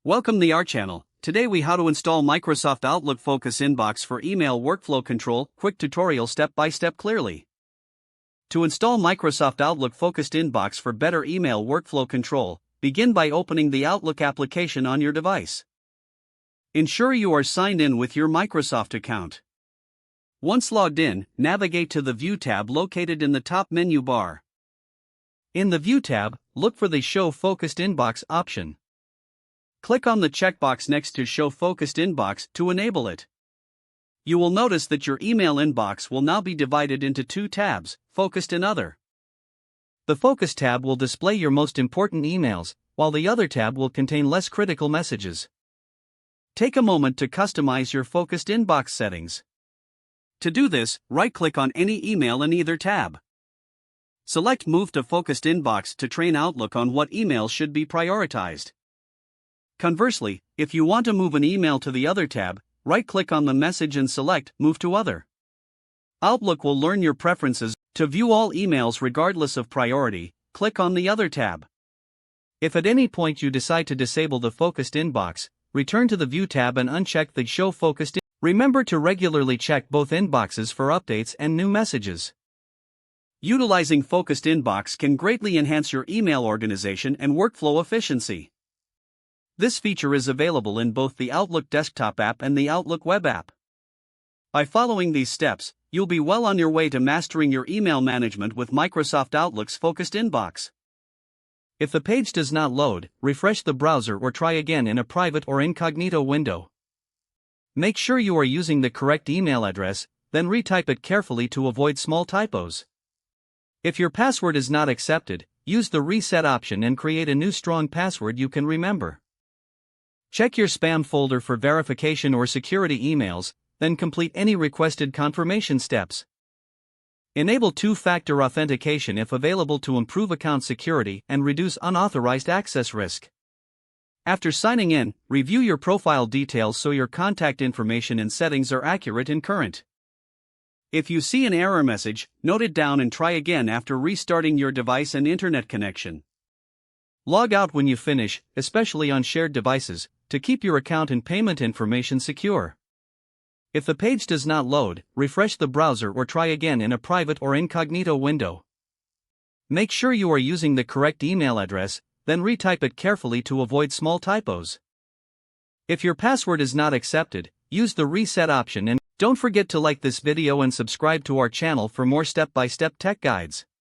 Welcome to our channel. Today we how to install Microsoft Outlook Focus Inbox for email workflow control. Quick tutorial step by step clearly. To install Microsoft Outlook Focused Inbox for better email workflow control, begin by opening the Outlook application on your device. Ensure you are signed in with your Microsoft account. Once logged in, navigate to the View tab located in the top menu bar. In the View tab, look for the Show Focused Inbox option. Click on the checkbox next to Show Focused Inbox to enable it. You will notice that your email inbox will now be divided into two tabs, Focused and Other. The Focus tab will display your most important emails, while the Other tab will contain less critical messages. Take a moment to customize your Focused Inbox settings. To do this, right-click on any email in either tab. Select Move to Focused Inbox to train Outlook on what emails should be prioritized. Conversely, if you want to move an email to the Other tab, right-click on the message and select Move to Other. Outlook will learn your preferences. To view all emails regardless of priority, click on the Other tab. If at any point you decide to disable the Focused Inbox, return to the View tab and uncheck the Show Focused. Remember to regularly check both inboxes for updates and new messages. Utilizing Focused Inbox can greatly enhance your email organization and workflow efficiency. This feature is available in both the Outlook desktop app and the Outlook web app. By following these steps, you'll be well on your way to mastering your email management with Microsoft Outlook's Focused Inbox. If the page does not load, refresh the browser or try again in a private or incognito window. Make sure you are using the correct email address, then retype it carefully to avoid small typos. If your password is not accepted, use the Reset option and create a new strong password you can remember. Check your spam folder for verification or security emails, then complete any requested confirmation steps. Enable two-factor authentication if available to improve account security and reduce unauthorized access risk. After signing in, review your profile details so your contact information and settings are accurate and current. If you see an error message, note it down and try again after restarting your device and internet connection. Log out when you finish, especially on shared devices, to keep your account and payment information secure. If the page does not load, refresh the browser or try again in a private or incognito window. Make sure you are using the correct email address, then retype it carefully to avoid small typos. If your password is not accepted, use the Reset option and don't forget to like this video and subscribe to our channel for more step-by-step tech guides.